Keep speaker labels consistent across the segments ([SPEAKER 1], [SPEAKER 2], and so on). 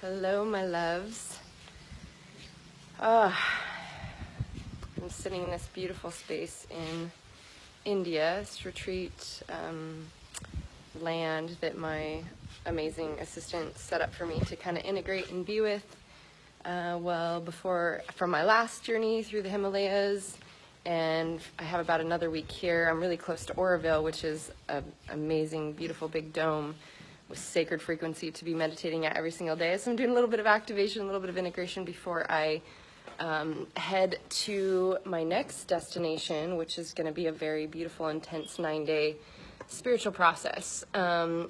[SPEAKER 1] Hello, my loves. I'm sitting in this beautiful space in India, this retreat land that my amazing assistant set up for me to kind of integrate and be with. From my last journey through the Himalayas, and I have about another week here. I'm really close to Oroville, which is an amazing, beautiful big dome with sacred frequency to be meditating at every single day. So I'm doing a little bit of activation, a little bit of integration before I head to my next destination, which is going to be a very beautiful, intense 9-day spiritual process. Even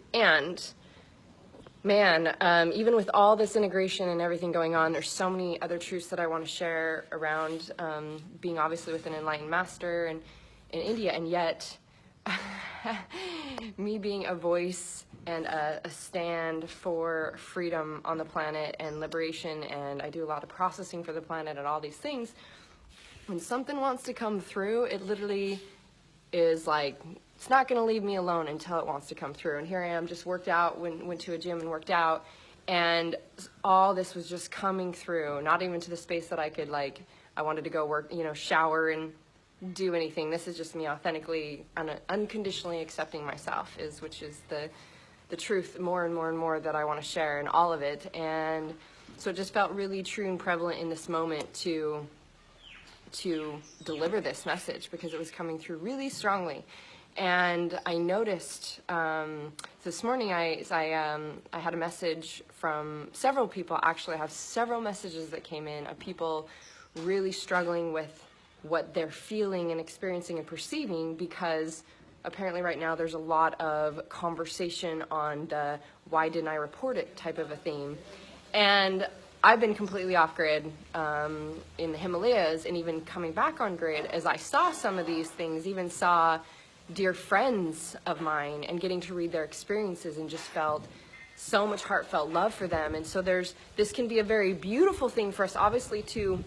[SPEAKER 1] with all this integration and everything going on, there's so many other truths that I want to share around being obviously with an enlightened master and in India, and yet me being a voice and a stand for freedom on the planet and liberation, and I do a lot of processing for the planet and all these things. When something wants to come through, it literally is like, it's not going to leave me alone until it wants to come through. And here I am, just worked out, went to a gym and worked out, and all this was just coming through, not even to the space that I could, I wanted to go work, shower and do anything. This is just me authentically, unconditionally accepting myself, which is the truth more and more and more that I want to share in all of it. And so it just felt really true and prevalent in this moment to deliver this message, because it was coming through really strongly. And I noticed this morning I had a message from several people. Actually, I have several messages that came in of people really struggling with what they're feeling and experiencing and perceiving, because apparently right now there's a lot of conversation on the "why didn't I report it" type of a theme. And I've been completely off grid in the Himalayas, and even coming back on grid as I saw some of these things, even saw dear friends of mine and getting to read their experiences, and just felt so much heartfelt love for them. And so this can be a very beautiful thing for us, obviously, to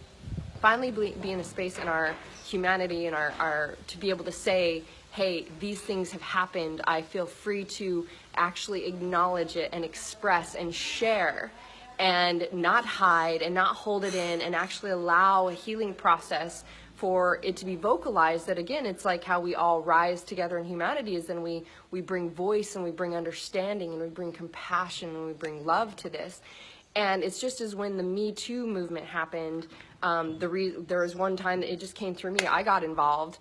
[SPEAKER 1] finally be in a space in our humanity and our to be able to say, hey, these things have happened. I feel free to actually acknowledge it and express and share, and not hide and not hold it in, and actually allow a healing process for it to be vocalized. That again, it's like how we all rise together in humanity, is then we bring voice and we bring understanding and we bring compassion and we bring love to this. And it's just as when the Me Too movement happened, there was one time that it just came through me. I got involved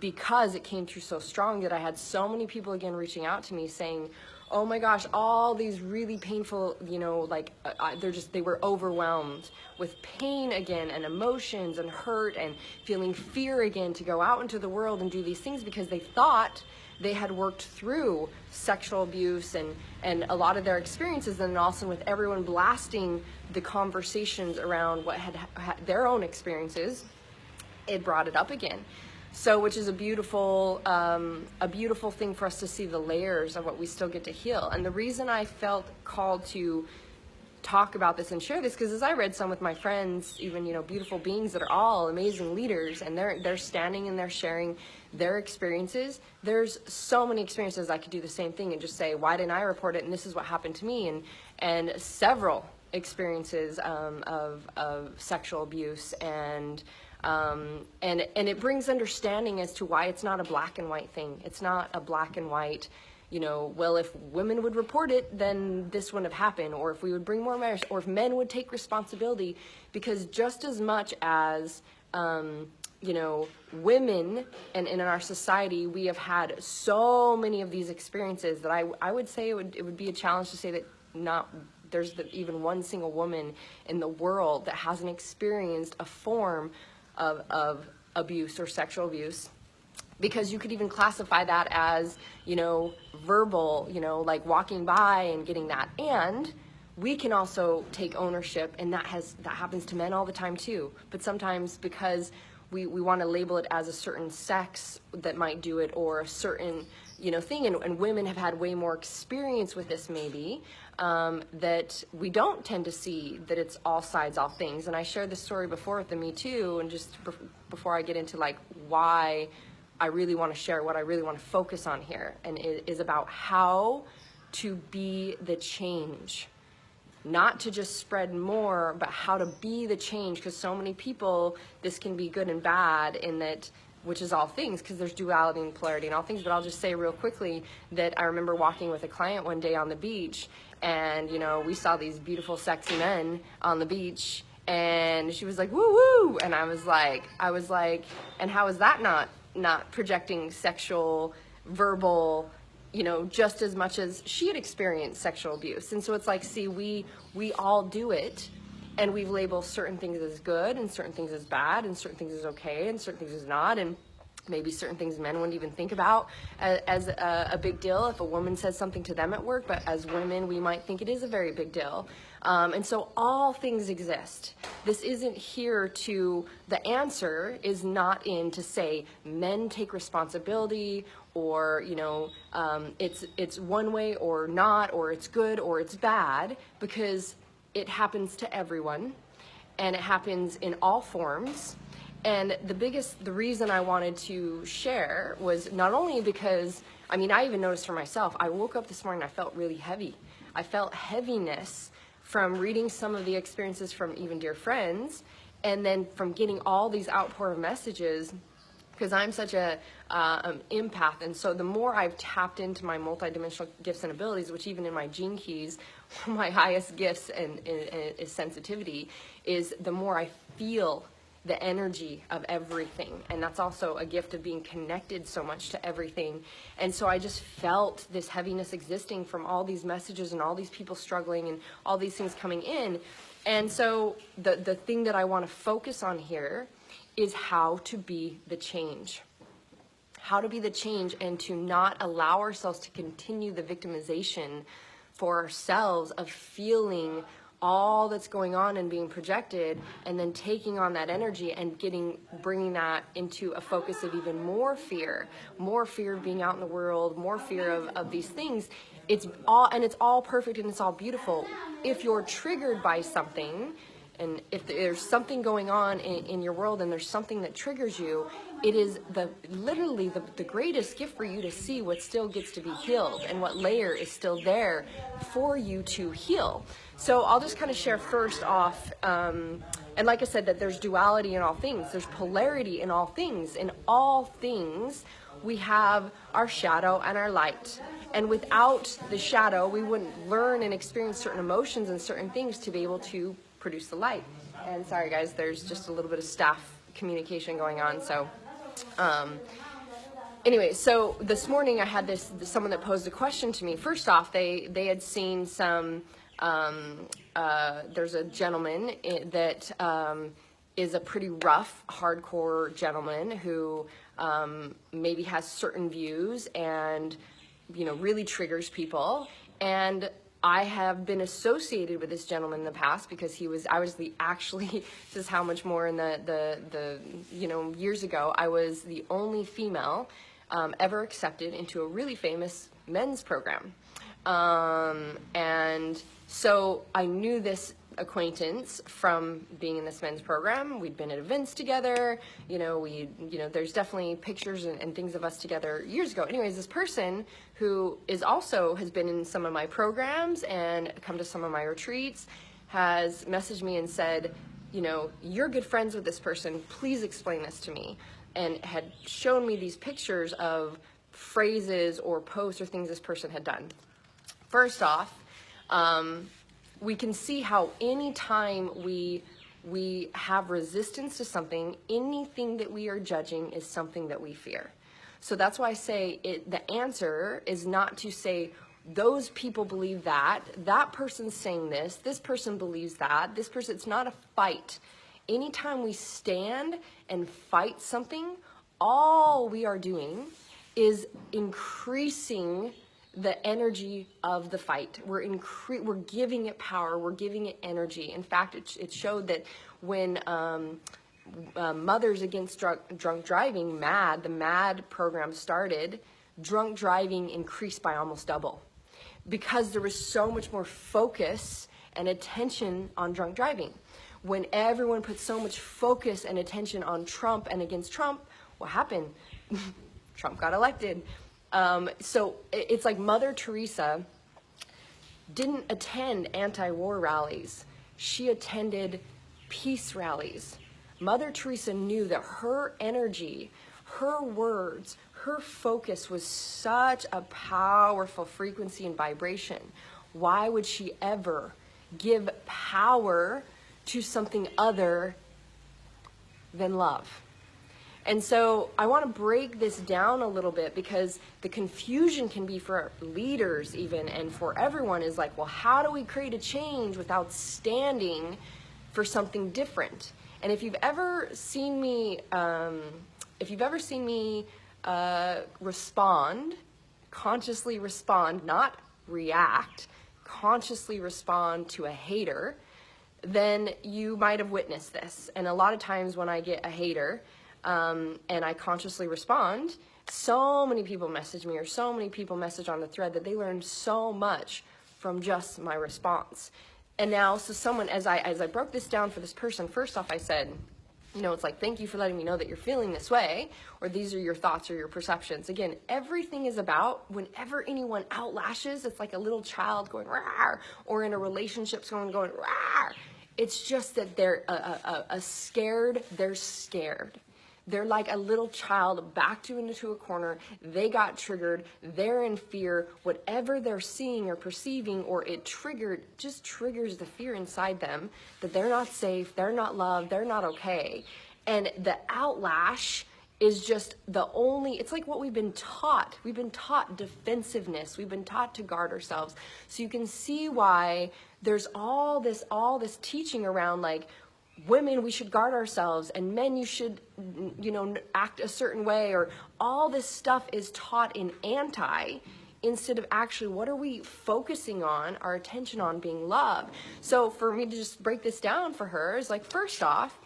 [SPEAKER 1] because it came through so strong that I had so many people again reaching out to me saying, oh my gosh, all these really painful, they were overwhelmed with pain again, and emotions and hurt and feeling fear again to go out into the world and do these things, because they thought they had worked through sexual abuse and a lot of their experiences. And also with everyone blasting the conversations around what had their own experiences, it brought it up again. So, which is a beautiful thing for us to see the layers of what we still get to heal. And the reason I felt called to talk about this and share this, because as I read some with my friends, even, beautiful beings that are all amazing leaders, and they're standing and they're sharing their experiences. There's so many experiences I could do the same thing and just say, why didn't I report it? And this is what happened to me. And several experiences of sexual abuse, and it brings understanding as to why it's not a black and white thing. It's not a black and white, well, if women would report it, then this wouldn't have happened, or if we would bring more awareness, or if men would take responsibility. Because just as much as women and in our society, we have had so many of these experiences that I would say it would be a challenge to say that there's even one single woman in the world that hasn't experienced a form of abuse or sexual abuse. Because you could even classify that as, verbal, like walking by and getting that. And we can also take ownership, and that happens to men all the time too. But sometimes because we want to label it as a certain sex that might do it, or a certain, thing, and women have had way more experience with this maybe, that we don't tend to see that it's all sides, all things. And I shared this story before with the Me Too, and just before I get into why I really want to share, what I really want to focus on here, and it is about how to be the change not to just spread more, but how to be the change, because so many people, this can be good and bad in that, which is all things, because there's duality and polarity and all things. But I'll just say real quickly that I remember walking with a client one day on the beach, and we saw these beautiful, sexy men on the beach, and she was like, woo woo, and I was like, and how is that not projecting sexual, verbal, just as much as she had experienced sexual abuse? And so it's like, see, we all do it, and we've labeled certain things as good and certain things as bad and certain things as okay and certain things as not, and maybe certain things men wouldn't even think about as a big deal if a woman says something to them at work, but as women we might think it is a very big deal. And so all things exist. This isn't here to, the answer is not in to say men take responsibility, or it's one way or not, or it's good or it's bad, because it happens to everyone, and it happens in all forms. And the reason I wanted to share was not only because, I even noticed for myself, I woke up this morning, I felt really heavy. I felt heaviness from reading some of the experiences from even dear friends, and then from getting all these outpour of messages, because I'm such a empath. And so the more I've tapped into my multidimensional gifts and abilities, which even in my gene keys, one of my highest gifts and is sensitivity, is the more I feel the energy of everything. And that's also a gift of being connected so much to everything. And so I just felt this heaviness existing from all these messages and all these people struggling and all these things coming in. And so the thing that I want to focus on here is how to be the change. How to be the change, and to not allow ourselves to continue the victimization for ourselves of feeling all that's going on and being projected, and then taking on that energy and bringing that into a focus of even more fear of being out in the world, more fear of these things. It's all perfect and it's all beautiful. If you're triggered by something, and if there's something going on in your world and there's something that triggers you, it is literally the greatest gift for you to see what still gets to be healed and what layer is still there for you to heal. So I'll just kind of share first off, and like I said, that there's duality in all things. There's polarity in all things. In all things, we have our shadow and our light. And without the shadow, we wouldn't learn and experience certain emotions and certain things to be able to produce the light. And sorry guys, there's just a little bit of staff communication going on. So anyway, so this morning I had someone that posed a question to me. First off, they had seen some, there's a gentleman that is a pretty rough, hardcore gentleman who maybe has certain views and really triggers people. And I have been associated with this gentleman in the past because this is how much more in the years ago, I was the only female ever accepted into a really famous men's program. And so I knew this acquaintance from being in this men's program. We'd been at events together, there's definitely pictures and things of us together years ago. Anyways, this person who has been in some of my programs and come to some of my retreats has messaged me and said, you're good friends with this person, please explain this to me, and had shown me these pictures of phrases or posts or things this person had done. First off, we can see how anytime we have resistance to something, anything that we are judging is something that we fear. So that's why I say the answer is not to say, those people believe that person's saying this person believes that, it's not a fight. Anytime we stand and fight something, all we are doing is increasing the energy of the fight. We're giving it power, we're giving it energy. In fact, it showed that when Mothers Against Drunk Driving, the MAD program started, drunk driving increased by almost double, because there was so much more focus and attention on drunk driving. When everyone put so much focus and attention on Trump and against Trump, what happened? Trump got elected. So it's like Mother Teresa didn't attend anti-war rallies. She attended peace rallies. Mother Teresa knew that her energy, her words, her focus was such a powerful frequency and vibration. Why would she ever give power to something other than love? And so I want to break this down a little bit, because the confusion can be for leaders even, and for everyone, is like, well, how do we create a change without standing for something different? And if you've ever seen me, respond, consciously respond, not react, consciously respond to a hater, then you might have witnessed this. And a lot of times when I get a hater, and I consciously respond, so many people message me, or so many people message on the thread, that they learned so much from just my response. And now, so someone, as I broke this down for this person, first off I said, you know, it's like, thank you for letting me know that you're feeling this way, or these are your thoughts or your perceptions. Again, everything is about, whenever anyone outlashes, it's like a little child going, rawr, or in a relationship, someone going, rawr. It's just that they're scared, they're scared. They're like a little child backed into a corner. They got triggered. They're in fear. Whatever they're seeing or perceiving, or it triggered, just triggers the fear inside them that they're not safe, they're not loved, they're not okay. And the outlash is just the only, it's like what we've been taught. We've been taught defensiveness. We've been taught to guard ourselves. So you can see why there's all this teaching around, like, women, we should guard ourselves, and men, you should, you know, act a certain way, or all this stuff is taught in anti, instead of actually, what are we focusing on our attention on, being love. So for me to just break this down for her is like, first off,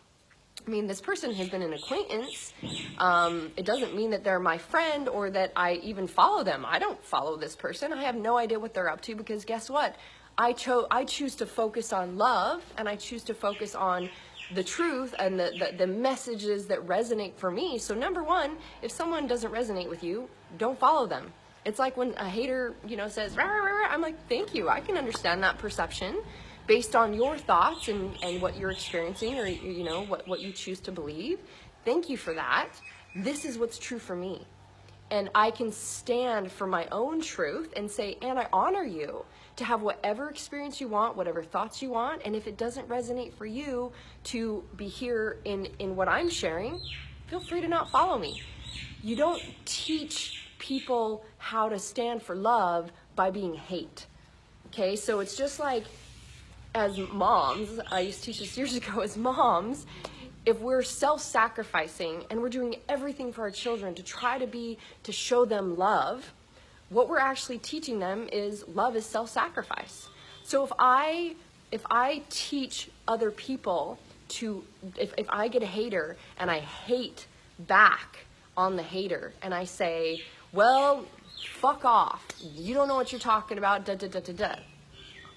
[SPEAKER 1] I mean, this person has been an acquaintance. It doesn't mean that they're my friend, or that I even follow them. I don't follow this person. I have no idea what they're up to, because guess what? I choose to focus on love, and I choose to focus on the truth and the messages that resonate for me. So number one, if someone doesn't resonate with you, don't follow them. It's like when a hater, you know, says, rah, rah, rah, I'm like, thank you. I can understand that perception based on your thoughts and what you're experiencing, or, you know, what you choose to believe. Thank you for that. This is what's true for me. And I can stand for my own truth and say, and I honor you to have whatever experience you want, whatever thoughts you want. And if it doesn't resonate for you to be here in what I'm sharing, feel free to not follow me. You don't teach people how to stand for love by being hate. Okay, so it's just like, as moms, I used to teach this years ago, as moms, if we're self-sacrificing and we're doing everything for our children to try to show them love, what we're actually teaching them is love is self-sacrifice. So if I teach other people to, if I get a hater and I hate back on the hater, and I say, well, fuck off, you don't know what you're talking about, da da da da da,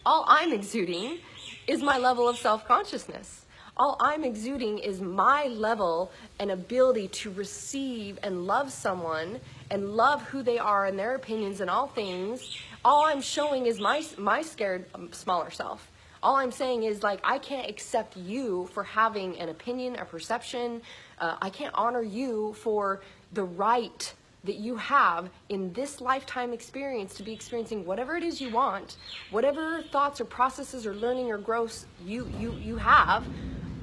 [SPEAKER 1] all I'm exuding is my level of self-consciousness. All I'm exuding is my level and ability to receive and love someone and love who they are and their opinions and all things. All I'm showing is my scared, smaller self. All I'm saying is, like, I can't accept you for having an opinion, a perception. I can't honor you for the right that you have in this lifetime experience to be experiencing whatever it is you want, whatever thoughts or processes or learning or growth you have.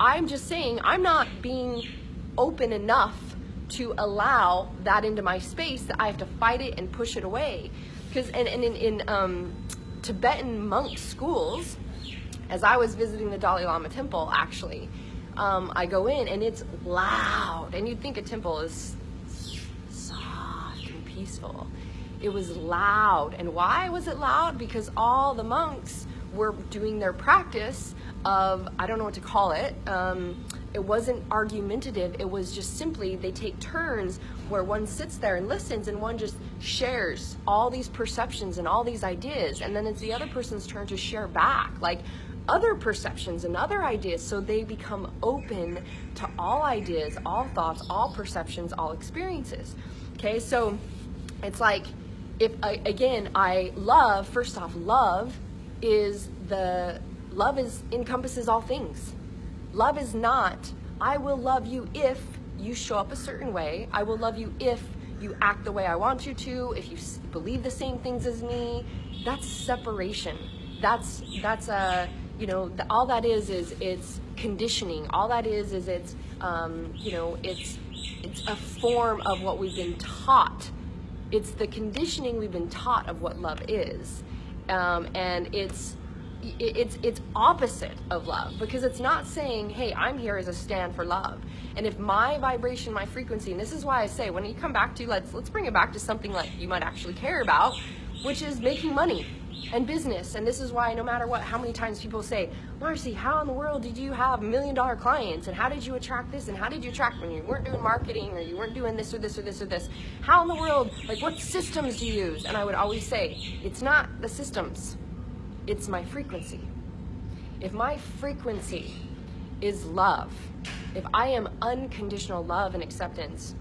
[SPEAKER 1] I'm just saying, I'm not being open enough to allow that into my space, that I have to fight it and push it away. Because in Tibetan monk schools, as I was visiting the Dalai Lama temple, actually, I go in and it's loud, and you'd think a temple is soft and peaceful. It was loud. And why was it loud? Because all the monks were doing their practice of, I don't know what to call it, it wasn't argumentative, it was just simply, they take turns where one sits there and listens, and one just shares all these perceptions and all these ideas, and then it's the other person's turn to share back, like, other perceptions and other ideas, so they become open to all ideas, all thoughts, all perceptions, all experiences. Okay, so it's like, if, again, I love, first off, love is encompasses all things. Love is not, I will love you if you show up a certain way. I will love you if you act the way I want you to, if you believe the same things as me. That's separation. That's all that is it's conditioning. All that is it's a form of what we've been taught. It's the conditioning we've been taught of what love is, and it's opposite of love, because it's not saying, hey, I'm here as a stand for love. And if my vibration, my frequency, and this is why I say, when you come back to, let's bring it back to something like you might actually care about, which is making money and business. And this is why, no matter what, how many times people say, Marci, how in the world did you have $1 million clients, and how did you attract this, and how did you attract when you weren't doing marketing, or you weren't doing this or this or this or this? How in the world, what systems do you use? And I would always say, it's not the systems, it's my frequency. If my frequency is love, if I am unconditional love and acceptance,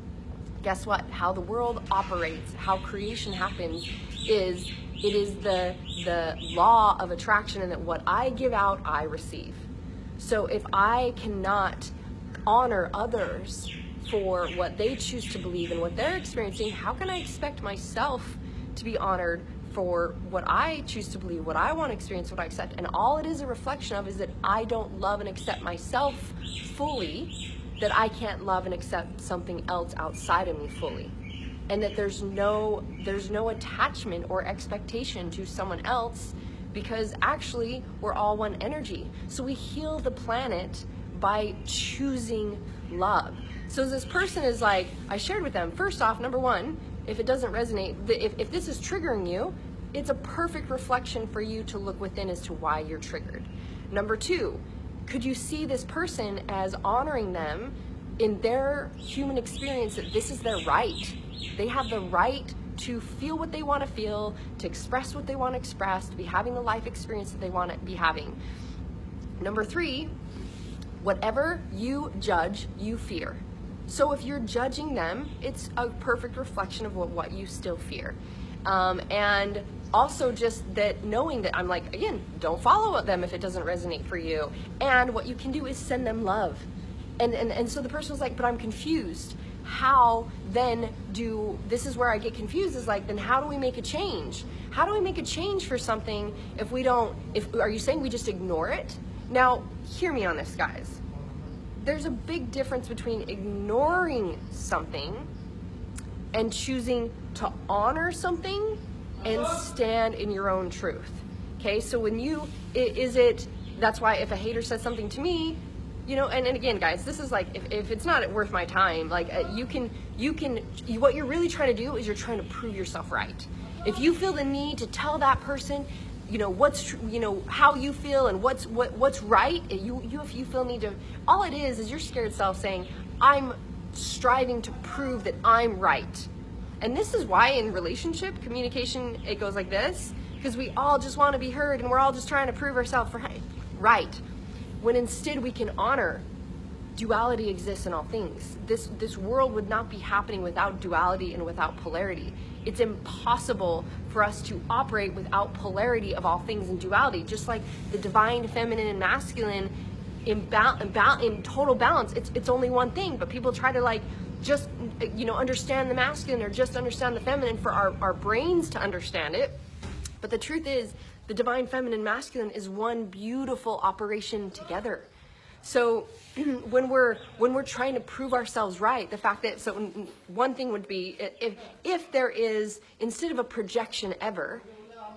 [SPEAKER 1] guess what? How the world operates, how creation happens, it is the law of attraction, and that what I give out, I receive. So if I cannot honor others for what they choose to believe and what they're experiencing, how can I expect myself to be honored for what I choose to believe, what I want to experience, what I accept? And all it is a reflection of is that I don't love and accept myself fully, that I can't love and accept something else outside of me fully. And that there's no attachment or expectation to someone else, because actually we're all one energy. So we heal the planet by choosing love. So this person is like, I shared with them, first off, number one, if it doesn't resonate, if this is triggering you, it's a perfect reflection for you to look within as to why you're triggered. Number two, could you see this person as honoring them in their human experience, that this is their right? They have the right to feel what they want to feel, to express what they want to express, to be having the life experience that they want to be having. Number three, whatever you judge, you fear. So if you're judging them, it's a perfect reflection of what you still fear. And also just that knowing that, I'm like, again, don't follow them if it doesn't resonate for you. And what you can do is send them love. And so the person was like, but I'm confused. How then this is where I get confused, is like, then how do we make a change? How do we make a change for something if are you saying we just ignore it? Now, hear me on this, guys. There's a big difference between ignoring something and choosing to honor something and stand in your own truth. Okay, so that's why if a hater says something to me, and again, guys, this is like, if it's not worth my time, what you're really trying to do is you're trying to prove yourself right. If you feel the need to tell that person, how you feel and what's right, if you feel need to, all it is your scared self saying, I'm striving to prove that I'm right. And this is why in relationship communication, it goes like this, because we all just want to be heard, and we're all just trying to prove ourselves right. When instead we can honor duality exists in all things. This world would not be happening without duality and without polarity. It's impossible for us to operate without polarity of all things in duality. Just like the divine feminine and masculine in total balance, it's only one thing, but people try to just understand the masculine or just understand the feminine for our brains to understand it. But the truth is, the divine feminine masculine is one beautiful operation together. So when we're trying to prove ourselves right, the fact that, so one thing would be, if there is, instead of a projection ever,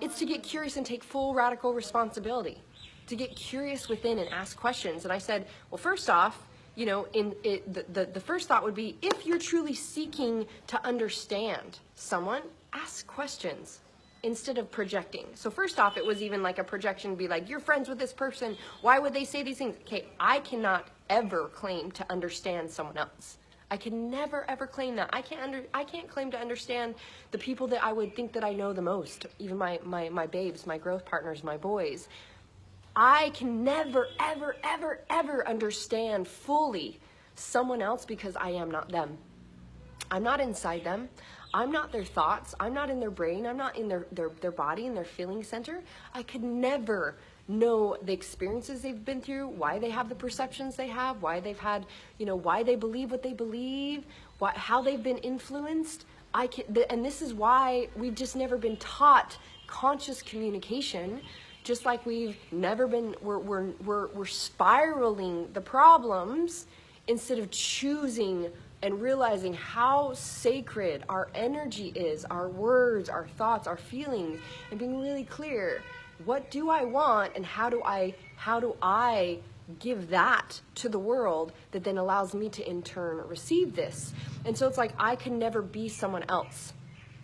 [SPEAKER 1] it's to get curious and take full radical responsibility, to get curious within and ask questions. And I said, well, first off, the first thought would be, if you're truly seeking to understand someone, ask questions instead of projecting. So first off, it was even like a projection, be like, you're friends with this person, why would they say these things? Okay, I cannot ever claim to understand someone else. I can never ever claim that. I can't claim to understand the people that I would think that I know the most, even my babes, my growth partners, my boys. I can never ever ever ever understand fully someone else, because I am not them. I'm not inside them. I'm not their thoughts. I'm not in their brain. I'm not in their body and their feeling center. I could never know the experiences they've been through, why they have the perceptions they have, why they've had, why they believe what they believe, how they've been influenced. And this is why we've just never been taught conscious communication, just like we've never been, we're spiraling the problems instead of choosing and realizing how sacred our energy is, our words, our thoughts, our feelings, and being really clear. What do I want, and how do I give that to the world that then allows me to in turn receive this? And so it's like I could never be someone else.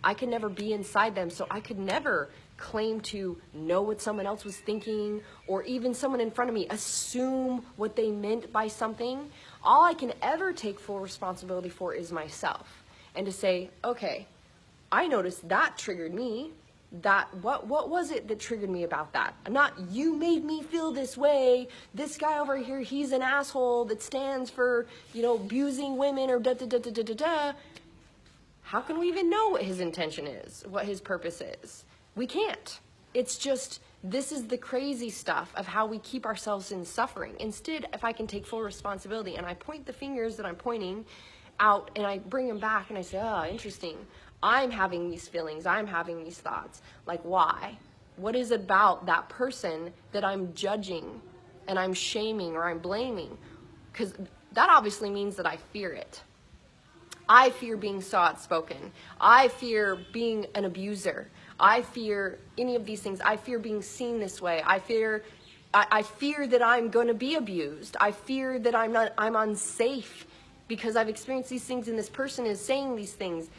[SPEAKER 1] I could never be inside them, so I could never claim to know what someone else was thinking, or even someone in front of me assume what they meant by something. All I can ever take full responsibility for is myself, and to say, okay, I noticed that triggered me. What was it that triggered me about that? Not you made me feel this way. This guy over here, he's an asshole that stands for, abusing women or da da da da da da da. How can we even know what his intention is, what his purpose is? We can't. It's just, this is the crazy stuff of how we keep ourselves in suffering. Instead, if I can take full responsibility and I point the fingers that I'm pointing out and I bring them back and I say, oh, interesting. I'm having these feelings. I'm having these thoughts. Like, why? What is it about that person that I'm judging and I'm shaming or I'm blaming? Because that obviously means that I fear it. I fear being so outspoken. I fear being an abuser. I fear any of these things. I fear being seen this way. I fear that I'm going to be abused. I fear that I'm unsafe because I've experienced these things and this person is saying these things.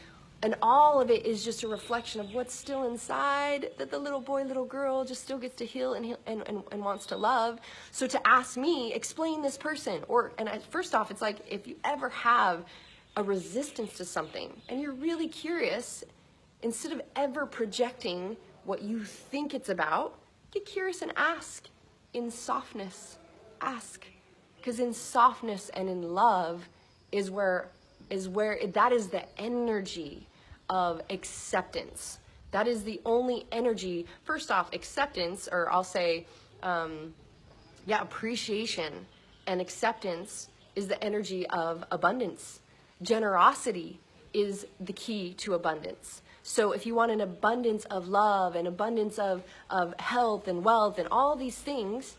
[SPEAKER 1] And all of it is just a reflection of what's still inside that the little boy, little girl just still gets to heal and wants to love. So to ask me, explain this person. First off, it's like if you ever have a resistance to something and you're really curious, instead of ever projecting what you think it's about, get curious and ask in softness. Ask. Because in softness and in love is where that is the energy of acceptance. That is the only energy. First off, acceptance, or I'll say, appreciation and acceptance is the energy of abundance. Generosity is the key to abundance. So if you want an abundance of love, an abundance of health and wealth and all these things,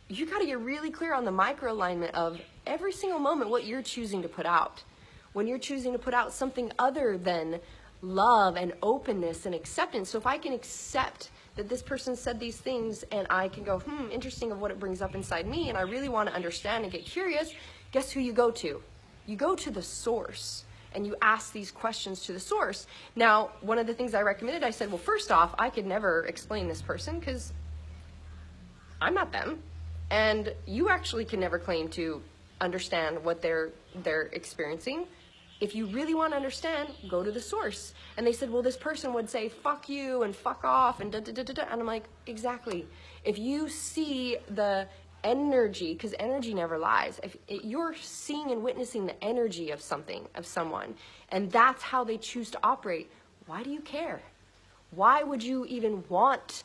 [SPEAKER 1] you got to get really clear on the micro alignment of every single moment what you're choosing to put out. When you're choosing to put out something other than love and openness and acceptance. So if I can accept that this person said these things and I can go, interesting of what it brings up inside me, and I really want to understand and get curious, guess who you go to? You go to the source and you ask these questions to the source. Now, one of the things I recommended, I said, well, first off, I could never explain this person because I'm not them. And you actually can never claim to understand what they're experiencing. If you really want to understand, go to the source. And they said, well, this person would say, fuck you and fuck off and da da da da da. And I'm like, exactly. If you see the energy, because energy never lies. If you're seeing and witnessing the energy of something, of someone, and that's how they choose to operate, why do you care? Why would you even want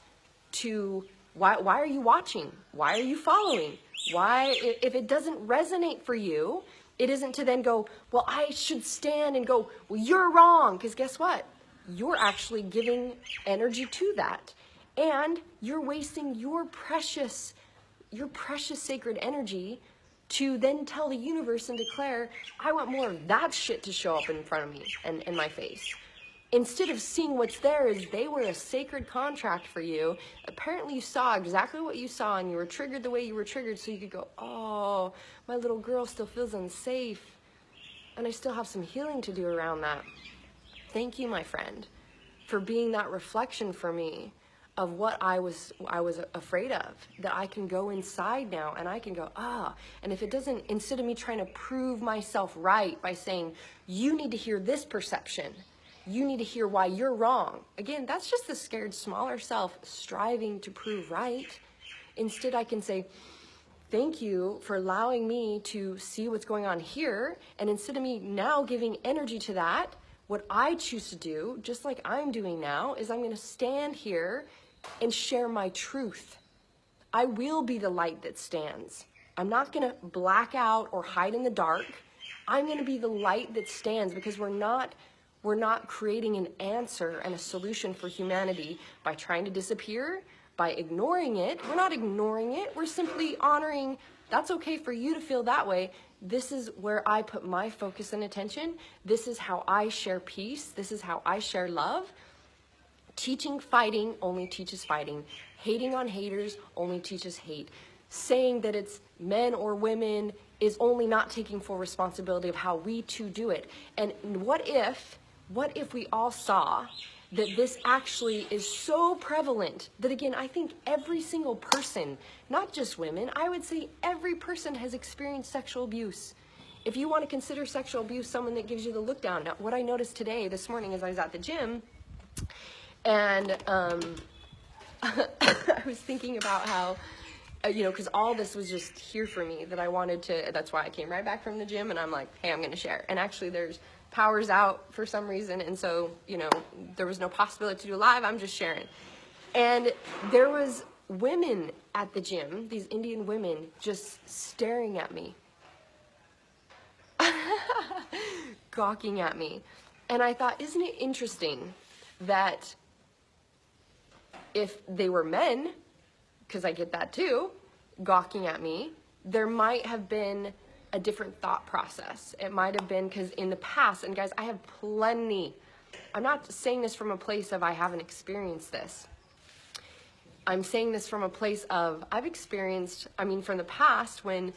[SPEAKER 1] to, why are you watching? Why are you following? Why, if it doesn't resonate for you, it isn't to then go, well, I should stand and go, well, you're wrong. Because guess what? You're actually giving energy to that. And you're wasting your precious sacred energy to then tell the universe and declare, I want more of that shit to show up in front of me and in my face. Instead of seeing what's there as they were a sacred contract for you, apparently you saw exactly what you saw and you were triggered the way you were triggered, so you could go, oh, my little girl still feels unsafe and I still have some healing to do around that. Thank you, my friend, for being that reflection for me of what I was afraid of, that I can go inside now and I can go, and if it doesn't, instead of me trying to prove myself right by saying, you need to hear this perception, you need to hear why you're wrong. Again, that's just the scared, smaller self striving to prove right. Instead, I can say, thank you for allowing me to see what's going on here. And instead of me now giving energy to that, What I choose to do, just like I'm doing now, is I'm going to stand here and share my truth. I will be the light that stands. I'm not going to black out or hide in the dark. I'm going to be the light that stands, because we're not creating an answer and a solution for humanity by trying to disappear, by ignoring it. We're not ignoring it. We're simply honoring, that's okay for you to feel that way. This is where I put my focus and attention. This is how I share peace. This is how I share love. Teaching fighting only teaches fighting. Hating on haters only teaches hate. Saying that it's men or women is only not taking full responsibility of how we too do it. And what if we all saw that this actually is so prevalent that, again, I think every single person, not just women, I would say every person has experienced sexual abuse. If you want to consider sexual abuse someone that gives you the look down. Now, what I noticed this morning as I was at the gym, and I was thinking about how, because all this was just here for me, that I wanted to, that's why I came right back from the gym, and I'm like, hey, I'm going to share. And actually there's power's out for some reason, and so, there was no possibility to do live, I'm just sharing. And there was women at the gym, these Indian women, just staring at me. Gawking at me. And I thought, isn't it interesting that if they were men, because I get that too, gawking at me, there might have been a different thought process. It might have been because in the past, and guys, I have plenty, I'm not saying this from a place of I haven't experienced this. I'm saying this from a place of I've experienced, from the past when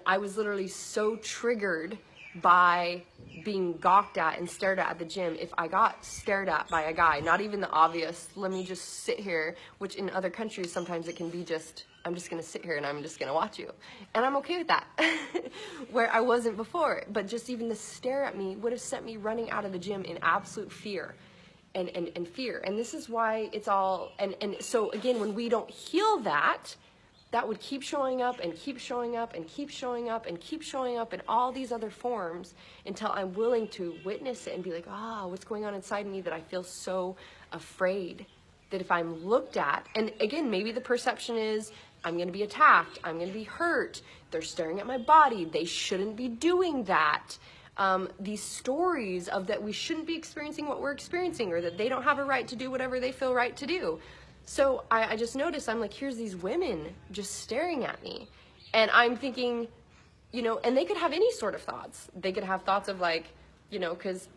[SPEAKER 1] I was literally so triggered by being gawked at and stared at the gym. If I got stared at by a guy, not even the obvious, let me just sit here, which in other countries sometimes it can be just, I'm just going to sit here and I'm just going to watch you. And I'm okay with that, where I wasn't before. But just even the stare at me would have sent me running out of the gym in absolute fear and fear. And this is why it's all, and so again, when we don't heal that, that would keep showing up and keep showing up and keep showing up and keep showing up in all these other forms until I'm willing to witness it and be like, what's going on inside me that I feel so afraid that if I'm looked at, and again, maybe the perception is I'm going to be attacked, I'm going to be hurt, they're staring at my body, they shouldn't be doing that. These stories of that we shouldn't be experiencing what we're experiencing, or that they don't have a right to do whatever they feel right to do. So I just noticed, I'm like, here's these women just staring at me. And I'm thinking, and they could have any sort of thoughts. They could have thoughts of like, because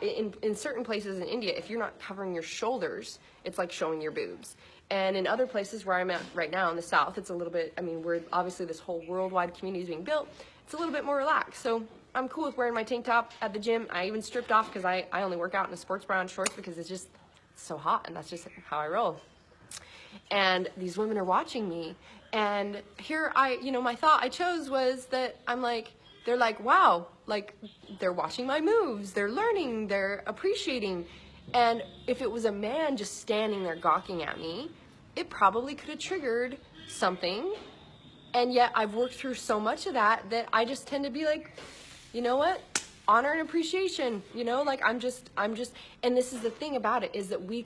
[SPEAKER 1] in certain places in India, if you're not covering your shoulders, it's like showing your boobs. And in other places where I'm at right now in the South, it's a little bit, we're obviously this whole worldwide community is being built. It's a little bit more relaxed. So I'm cool with wearing my tank top at the gym. I even stripped off because I only work out in a sports bra and shorts because it's just so hot, and that's just how I roll. And these women are watching me, and here my thought I chose was that I'm like, they're like, wow, like they're watching my moves, they're learning, they're appreciating. And if it was a man just standing there gawking at me, it probably could have triggered something. And yet I've worked through so much of that I just tend to be like, you know what? Honor and appreciation, like I'm just, and this is the thing about it, is that we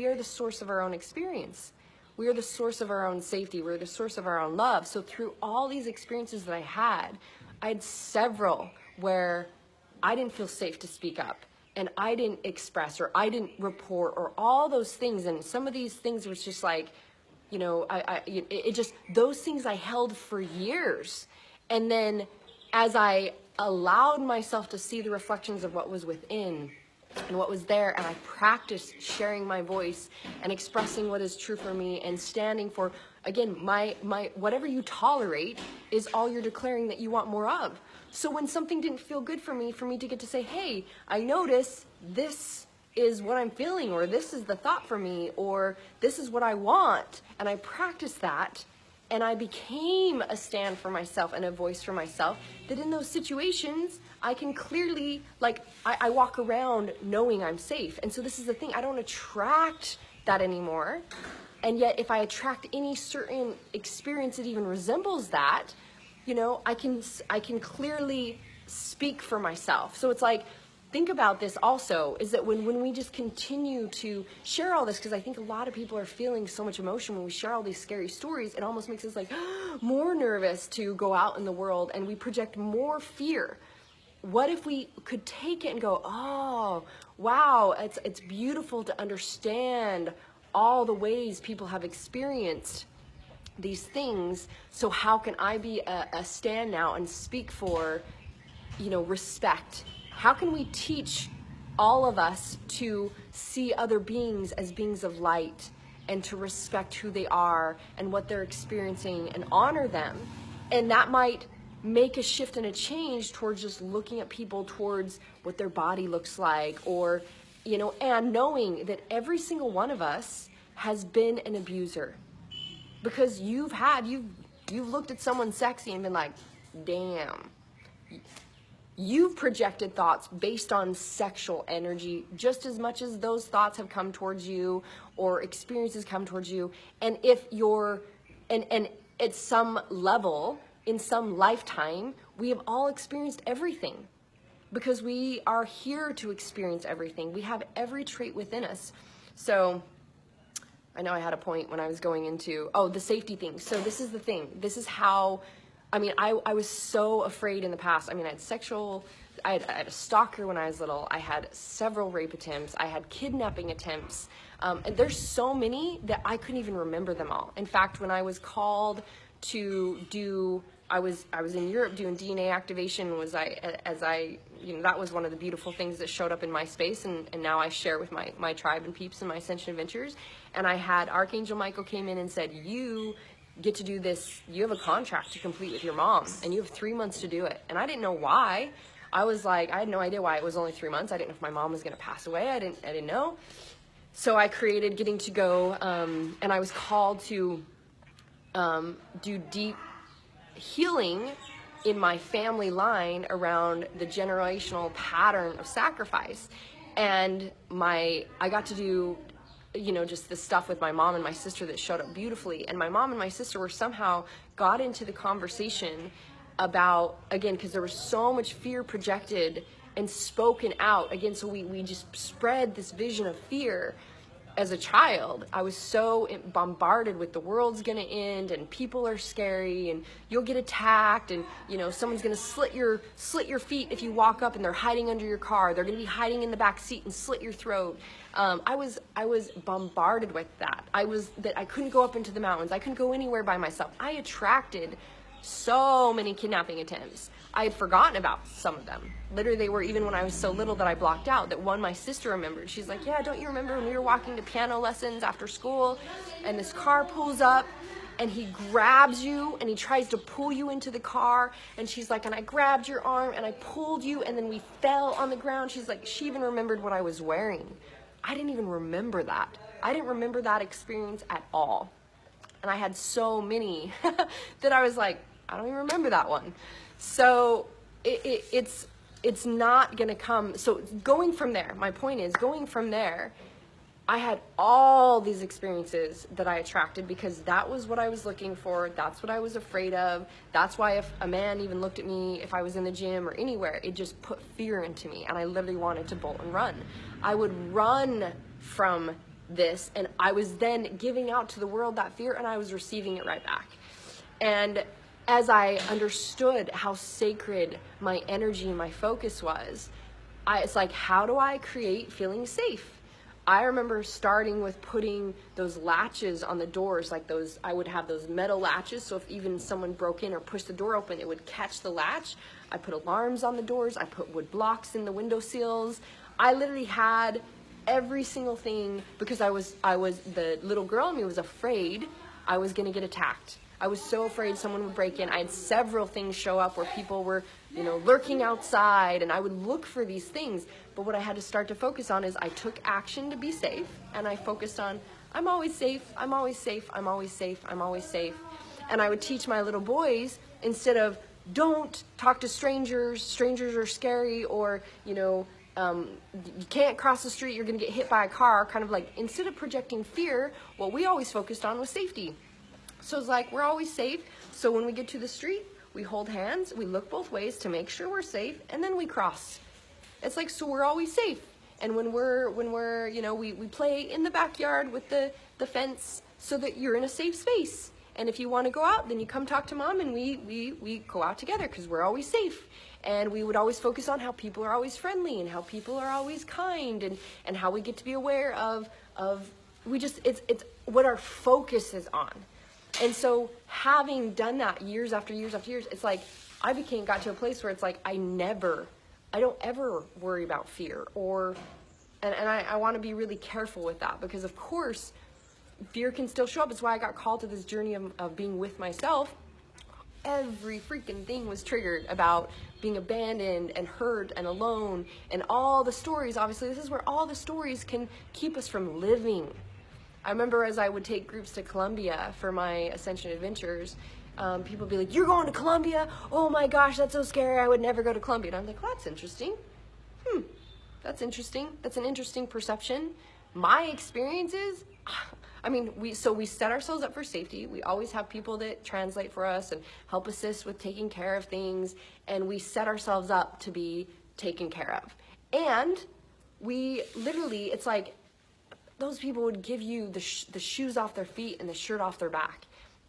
[SPEAKER 1] are the source of our own experience. We are the source of our own safety. We're the source of our own love. So through all these experiences that I had several where I didn't feel safe to speak up, and I didn't express, or I didn't report, or all those things. And some of these things was just like, those things I held for years. And then as I allowed myself to see the reflections of what was within and what was there, and I practiced sharing my voice and expressing what is true for me and standing for, again, my whatever you tolerate is all you're declaring that you want more of. So when something didn't feel good for me to get to say, hey, I notice this is what I'm feeling, or this is the thought for me, or this is what I want, and I practiced that. And I became a stand for myself and a voice for myself, that in those situations, I can clearly, I walk around knowing I'm safe. And so this is the thing, I don't attract that anymore. And yet if I attract any certain experience that even resembles that, I can clearly speak for myself. So it's like, think about this also, is that when we just continue to share all this, because I think a lot of people are feeling so much emotion when we share all these scary stories, it almost makes us like more nervous to go out in the world, and we project more fear. What if we could take it and go, oh, wow, it's beautiful to understand all the ways people have experienced these things, so how can I be a stand now and speak for, respect? How can we teach all of us to see other beings as beings of light, and to respect who they are and what they're experiencing and honor them? And that might make a shift and a change towards just looking at people towards what their body looks like, or, and knowing that every single one of us has been an abuser. Because you've looked at someone sexy and been like, damn. You've projected thoughts based on sexual energy just as much as those thoughts have come towards you or experiences come towards you. And if you're, and at some level, in some lifetime, we have all experienced everything, because we are here to experience everything. We have every trait within us. So I know I had a point when I was going into, the safety thing. So this is the thing. This is how, I was so afraid in the past. I had a stalker when I was little. I had several rape attempts. I had kidnapping attempts. And there's so many that I couldn't even remember them all. In fact, when I was called to do, I was in Europe doing DNA activation, that was one of the beautiful things that showed up in my space, and now I share with my tribe and peeps in my Ascension Adventures. And I had Archangel Michael came in and said, you get to do this, you have a contract to complete with your mom, and you have 3 months to do it. And I didn't know why. I was like, I had no idea why it was only 3 months. I didn't know if my mom was going to pass away. I didn't know. So I created Getting to Go, and I was called to do deep healing in my family line around the generational pattern of sacrifice. And I got to do, just this stuff with my mom and my sister that showed up beautifully. And my mom and my sister were somehow got into the conversation about, again, because there was so much fear projected and spoken out. Again, so we just spread this vision of fear. As a child, I was so bombarded with the world's gonna end, and people are scary, and you'll get attacked, and someone's gonna slit your feet if you walk up and they're hiding under your car. They're gonna be hiding in the back seat and slit your throat. I was bombarded with that. I couldn't go up into the mountains. I couldn't go anywhere by myself. I attracted so many kidnapping attempts. I had forgotten about some of them. Literally, they were even when I was so little that I blocked out. That one my sister remembered. She's like, yeah, don't you remember when we were walking to piano lessons after school, and this car pulls up, and he grabs you, and he tries to pull you into the car, and she's like, and I grabbed your arm, and I pulled you, and then we fell on the ground. She's like, she even remembered what I was wearing. I didn't even remember that. I didn't remember that experience at all. And I had so many that I was like, I don't even remember that one. So it's not gonna come. So going from there, my point is going from there, I had all these experiences that I attracted because that was what I was looking for. That's what I was afraid of. That's why if a man even looked at me, if I was in the gym or anywhere, it just put fear into me, and I literally wanted to bolt and run. I would run from this, and I was then giving out to the world that fear, and I was receiving it right back. And as I understood how sacred my energy and my focus was, it's like, how do I create feeling safe? I remember starting with putting those latches on the doors, like those, I would have those metal latches, so if even someone broke in or pushed the door open, it would catch the latch. I put alarms on the doors. I put wood blocks in the window sills. I literally had every single thing because I was the little girl in me was afraid I was gonna get attacked. I was so afraid someone would break in. I had several things show up where people were, lurking outside, and I would look for these things. But what I had to start to focus on is I took action to be safe, and I focused on, I'm always safe, I'm always safe, I'm always safe, I'm always safe. And I would teach my little boys, instead of, don't talk to strangers, strangers are scary, or, you can't cross the street, you're gonna get hit by a car, kind of like, instead of projecting fear, what we always focused on was safety. So it's like, we're always safe. So when we get to the street, we hold hands, we look both ways to make sure we're safe, and then we cross. It's like, so we're always safe. And when we're, you know, we play in the backyard with the fence so that you're in a safe space. And if you want to go out, then you come talk to mom, and we go out together because we're always safe. And we would always focus on how people are always friendly and how people are always kind, and how we get to be aware of it's what our focus is on. And so having done that years after years after years, it's like I got to a place where it's like I don't ever worry about fear, and I want to be really careful with that, because of course fear can still show up. It's why I got called to this journey of being with myself. Every freaking thing was triggered about being abandoned and hurt and alone, and all the stories. Obviously, this is where all the stories can keep us from living. I remember as I would take groups to Colombia for my Ascension Adventures, people would be like, "You're going to Colombia? Oh my gosh, that's so scary. I would never go to Colombia." And I'm like, well, that's interesting. That's interesting. That's an interesting perception. My experience is, I mean, we set ourselves up for safety. We always have people that translate for us and help assist with taking care of things, and we set ourselves up to be taken care of. And we literally, it's like those people would give you the shoes off their feet and the shirt off their back.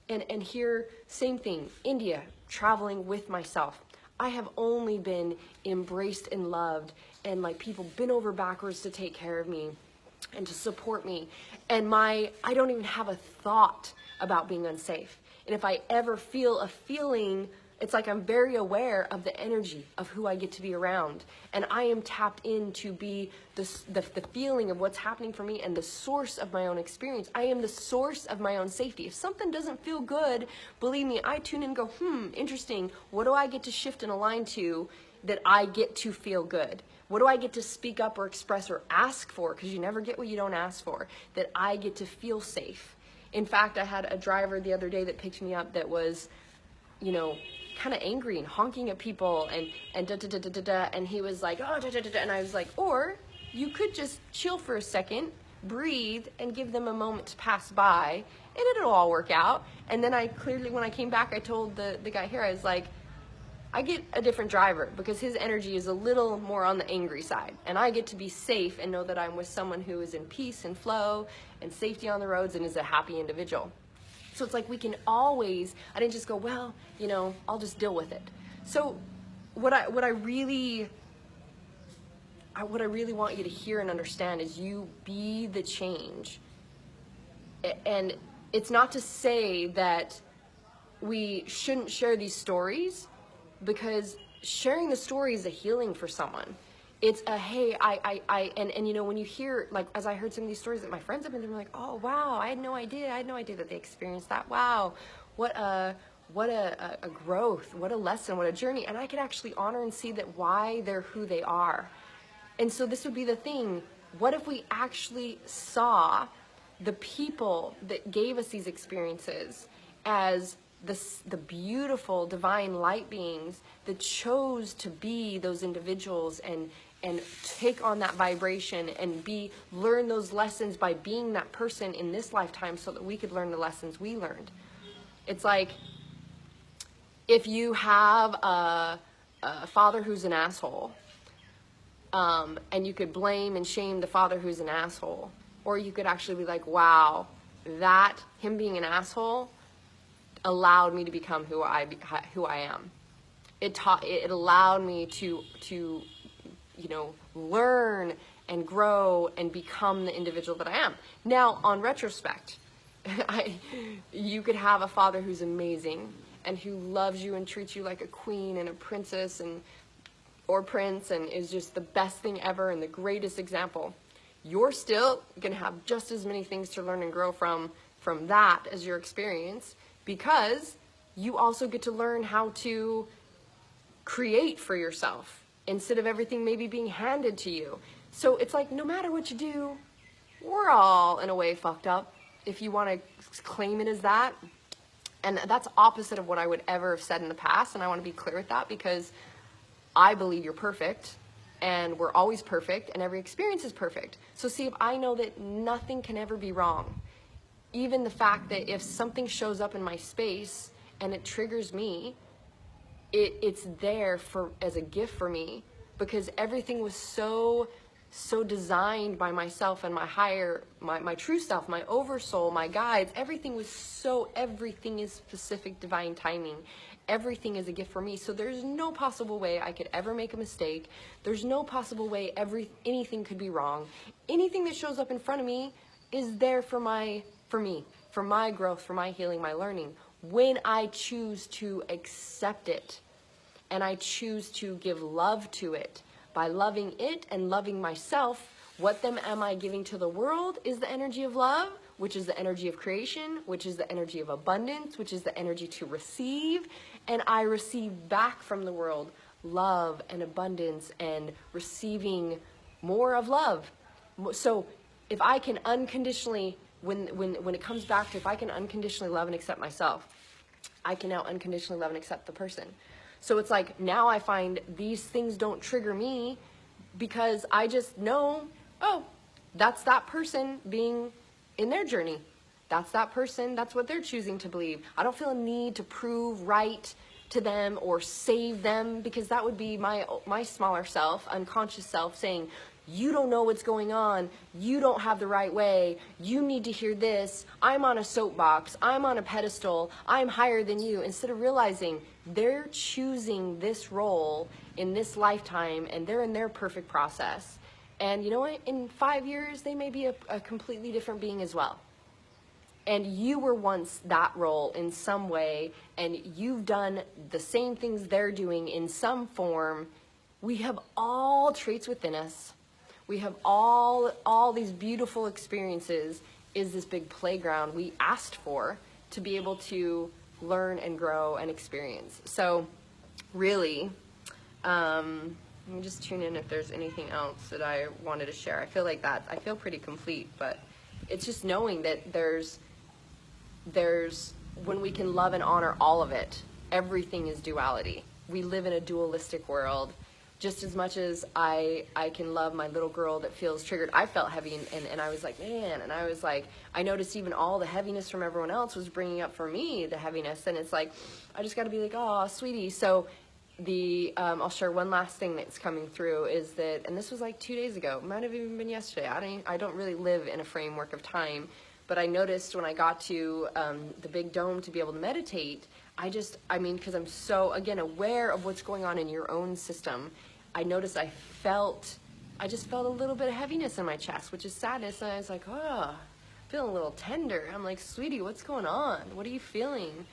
[SPEAKER 1] And here, same thing, India, traveling with myself. I have only been embraced and loved, and like people bent over backwards to take care of me and to support me. And I don't even have a thought about being unsafe. And if I ever feel a feeling, it's like I'm very aware of the energy of who I get to be around. And I am tapped into be the feeling of what's happening for me and the source of my own experience. I am the source of my own safety. If something doesn't feel good, believe me, I tune in and go, interesting. What do I get to shift and align to that I get to feel good? What do I get to speak up or express or ask for? Because you never get what you don't ask for. That I get to feel safe. In fact, I had a driver the other day that picked me up that was, you know, kind of angry and honking at people and da da da da da da, and he was like, oh, da da da da, and I was like, or you could just chill for a second, breathe, and give them a moment to pass by, and it'll all work out. And then when I came back, I told the guy here, I was like, I get a different driver because his energy is a little more on the angry side, and I get to be safe and know that I'm with someone who is in peace and flow and safety on the roads and is a happy individual. So it's like we can always, I didn't just go, well, you know, I'll just deal with it. So what I really want you to hear and understand is you be the change. And it's not to say that we shouldn't share these stories, because sharing the story is a healing for someone. It's a, hey, and you know, when you hear, like, as I heard some of these stories that my friends have been through, like, oh, wow, I had no idea that they experienced that. Wow, what a growth, what a lesson, what a journey. And I can actually honor and see that why they're who they are. And so this would be the thing. What if we actually saw the people that gave us these experiences as the beautiful divine light beings that chose to be those individuals and take on that vibration and learn those lessons by being that person in this lifetime so that we could learn the lessons we learned. It's like if you have a father who's an asshole, and you could blame and shame the father who's an asshole, or you could actually be like, wow, him being an asshole allowed me to become who I am. It allowed me to you know, learn and grow and become the individual that I am. Now, on retrospect, you could have a father who's amazing and who loves you and treats you like a queen and a princess or prince and is just the best thing ever and the greatest example. You're still going to have just as many things to learn and grow from that as your experience, because you also get to learn how to create for yourself instead of everything maybe being handed to you. So it's like, no matter what you do, we're all in a way fucked up, if you want to claim it as that. And that's opposite of what I would ever have said in the past, and I want to be clear with that, because I believe you're perfect, and we're always perfect, and every experience is perfect. So see, if I know that nothing can ever be wrong, even the fact that if something shows up in my space and it triggers me, it's there as a gift for me because everything was so designed by myself and my true self, my oversoul, my guides. Everything is specific divine timing. Everything is a gift for me. So there's no possible way I could ever make a mistake. There's no possible way anything could be wrong. Anything that shows up in front of me is there for me, for my growth, for my healing, my learning. When I choose to accept it and I choose to give love to it, by loving it and loving myself, what then am I giving to the world is the energy of love, which is the energy of creation, which is the energy of abundance, which is the energy to receive. And I receive back from the world love and abundance and receiving more of love. So if I can unconditionally, when it comes back to if I can unconditionally love and accept myself, I can now unconditionally love and accept the person. So it's like now I find these things don't trigger me because I just know, oh, that's that person being in their journey. That's that person. That's what they're choosing to believe. I don't feel a need to prove right to them or save them, because that would be my smaller self, unconscious self saying, you don't know what's going on. You don't have the right way. You need to hear this. I'm on a soapbox. I'm on a pedestal. I'm higher than you. Instead of realizing they're choosing this role in this lifetime and they're in their perfect process. And you know what? In 5 years, they may be a completely different being as well. And you were once that role in some way, and you've done the same things they're doing in some form. We have all traits within us. We have all these beautiful experiences. Is this big playground we asked for to be able to learn and grow and experience. So really, let me just tune in if there's anything else that I wanted to share. I feel like I feel pretty complete, but it's just knowing that there's when we can love and honor all of it, everything is duality. We live in a dualistic world. Just as much as I can love my little girl that feels triggered. I felt heavy and I was like, man, and I was like, I noticed even all the heaviness from everyone else was bringing up for me the heaviness, and it's like, I just got to be like, oh, sweetie. So I'll share one last thing that's coming through is that, and this was like 2 days ago, might have even been yesterday. I don't really live in a framework of time, but I noticed when I got to the big dome to be able to meditate, because I'm so, again, aware of what's going on in your own system, I noticed I just felt a little bit of heaviness in my chest, which is sadness. And I was like, oh, feeling a little tender. I'm like, sweetie, what's going on? What are you feeling?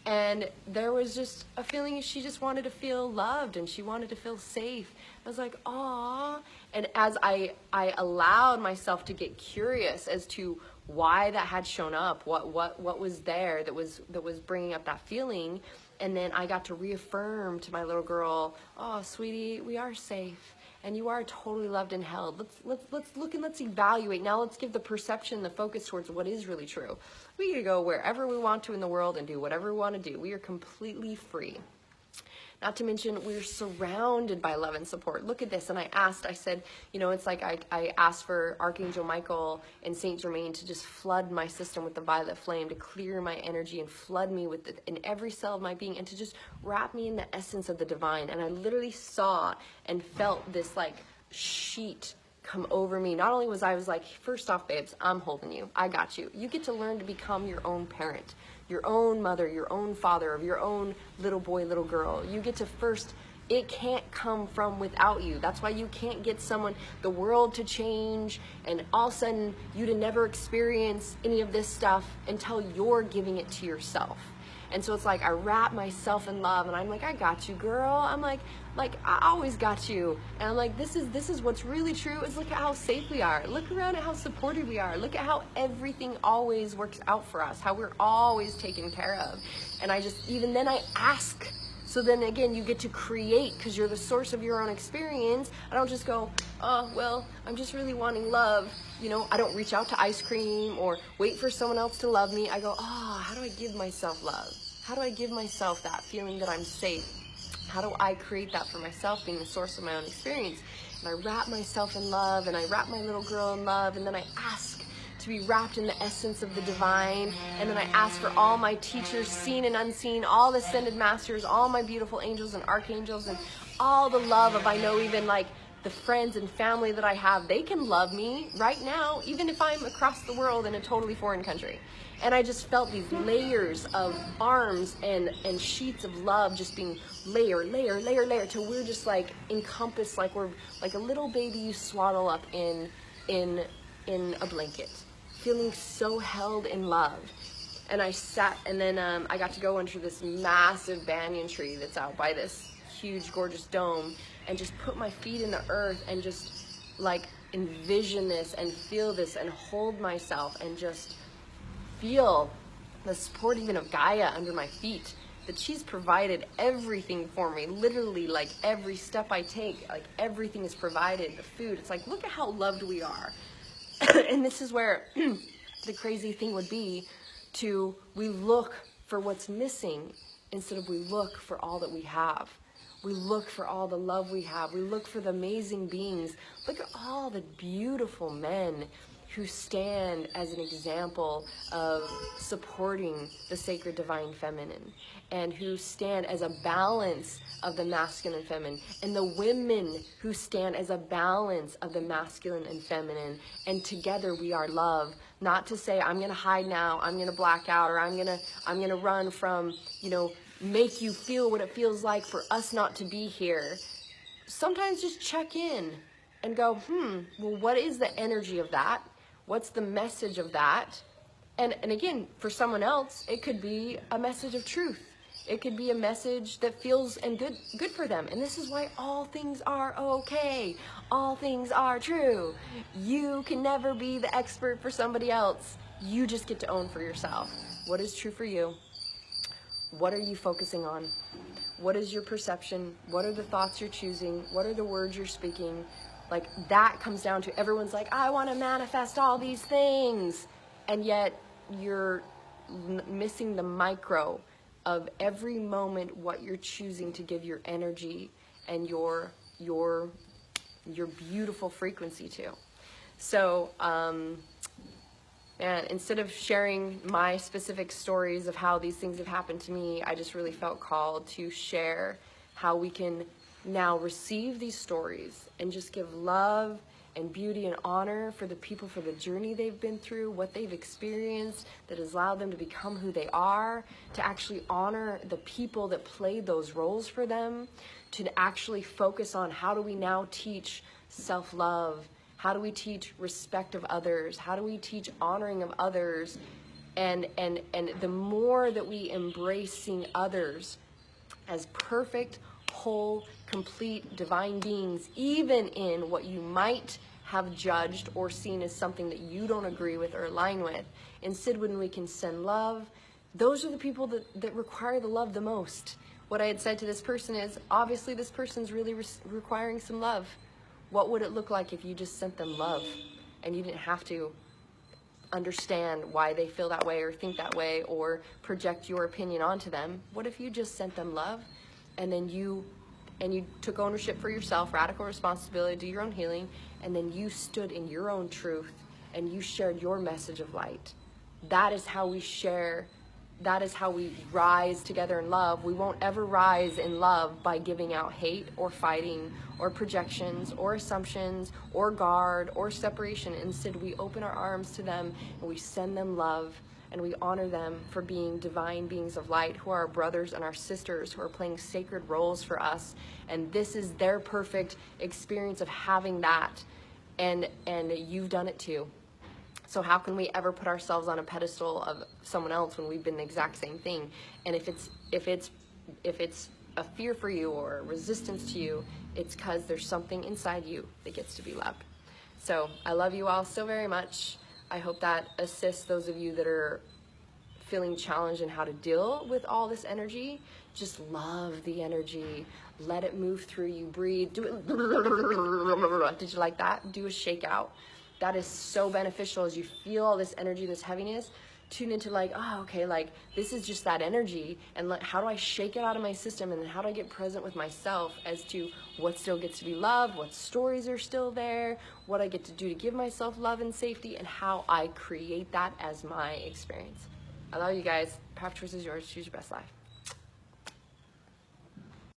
[SPEAKER 1] And there was just a feeling she just wanted to feel loved and she wanted to feel safe. I was like, aw. And as I allowed myself to get curious as to why that had shown up, what was there that was bringing up that feeling. And then I got to reaffirm to my little girl, oh, sweetie, we are safe. And you are totally loved and held. Let's look and let's evaluate. Now let's give the perception, the focus towards what is really true. We can go wherever we want to in the world and do whatever we want to do. We are completely free. Not to mention, we're surrounded by love and support. Look at this. And I said, it's like I asked for Archangel Michael and Saint Germain to just flood my system with the violet flame, to clear my energy and flood me with it in every cell of my being, and to just wrap me in the essence of the divine. And I literally saw and felt this like sheet come over me. Not only was I was like, first off, babes, I'm holding you. I got you. You get to learn to become your own parent, your own mother, your own father, of your own little boy, little girl. You get to first, it can't come from without you. That's why you can't get the world to change, and all of a sudden you to never experience any of this stuff until you're giving it to yourself. And so it's like I wrap myself in love, and I'm like, I got you, girl. I'm like I always got you. And I'm like, this is what's really true, is look at how safe we are. Look around at how supported we are. Look at how everything always works out for us, how we're always taken care of. And even then I ask. So then again, you get to create, because you're the source of your own experience. I don't just go, oh, well, I'm just really wanting love. I don't reach out to ice cream or wait for someone else to love me. I go, oh, how do I give myself love? How do I give myself that feeling that I'm safe? How do I create that for myself, being the source of my own experience? And I wrap myself in love, and I wrap my little girl in love, and then I ask to to be wrapped in the essence of the divine. And then I ask for all my teachers, seen and unseen, all the ascended masters, all my beautiful angels and archangels, and all the love of, I know even like the friends and family that I have, they can love me right now, even if I'm across the world in a totally foreign country. And I just felt these layers of arms and sheets of love just being layer, till we're just like encompassed, like we're like a little baby you swaddle up in a blanket, feeling so held in love. And I sat, and then I got to go under this massive banyan tree that's out by this huge, gorgeous dome, and just put my feet in the earth and just like envision this and feel this and hold myself and just feel the support even of Gaia under my feet, that she's provided everything for me, literally, like every step I take, like everything is provided, the food. It's like, look at how loved we are. And this is where the crazy thing would be we look for what's missing instead of we look for all that we have. We look for all the love we have. We look for the amazing beings. Look at all the beautiful men who stand as an example of supporting the sacred divine feminine, and who stand as a balance of the masculine and feminine, and the women who stand as a balance of the masculine and feminine. And together we are love. Not to say I'm going to hide now, I'm going to black out, or I'm going to run from, make you feel what it feels like for us not to be here. Sometimes just check in and go, well, what is the energy of that? What's the message of that? And again, for someone else, it could be a message of truth. It could be a message that feels and good for them. And this is why all things are okay. All things are true. You can never be the expert for somebody else. You just get to own for yourself. What is true for you? What are you focusing on? What is your perception? What are the thoughts you're choosing? What are the words you're speaking? Like, that comes down to, everyone's like, I want to manifest all these things. And yet you're missing the micro of every moment, what you're choosing to give your energy and your beautiful frequency to. So, and instead of sharing my specific stories of how these things have happened to me, I just really felt called to share how we can now receive these stories and just give love and beauty and honor for the people, for the journey they've been through, what they've experienced that has allowed them to become who they are, to actually honor the people that played those roles for them, to actually focus on how do we now teach self-love, how do we teach respect of others, how do we teach honoring of others, and the more that we embrace seeing others as perfect, whole, complete divine beings, even in what you might have judged or seen as something that you don't agree with or align with. Instead, when we can send love, those are the people that require the love the most. What I had said to this person is, obviously this person's really requiring some love. What would it look like if you just sent them love and you didn't have to understand why they feel that way or think that way or project your opinion onto them? What if you just sent them love, and then you took ownership for yourself, radical responsibility, do your own healing, and then you stood in your own truth and you shared your message of light? That is how we share. That is how we rise together in love. We won't ever rise in love by giving out hate or fighting or projections or assumptions or guard or separation. Instead, we open our arms to them and we send them love, and we honor them for being divine beings of light, who are our brothers and our sisters, who are playing sacred roles for us. And this is their perfect experience of having that. And you've done it too. So how can we ever put ourselves on a pedestal of someone else when we've been the exact same thing? And if it's a fear for you or a resistance to you, it's because there's something inside you that gets to be loved. So I love you all so very much. I hope that assists those of you that are feeling challenged in how to deal with all this energy. Just love the energy. Let it move through you. Breathe. Do it. Did you like that? Do a shakeout. That is so beneficial as you feel all this energy, this heaviness. tune into like, oh, okay, like this is just that energy, and how do I shake it out of my system, and then how do I get present with myself as to what still gets to be loved, what stories are still there, what I get to do to give myself love and safety, and how I create that as my experience. I love you guys. Path choice is yours. Choose your best life.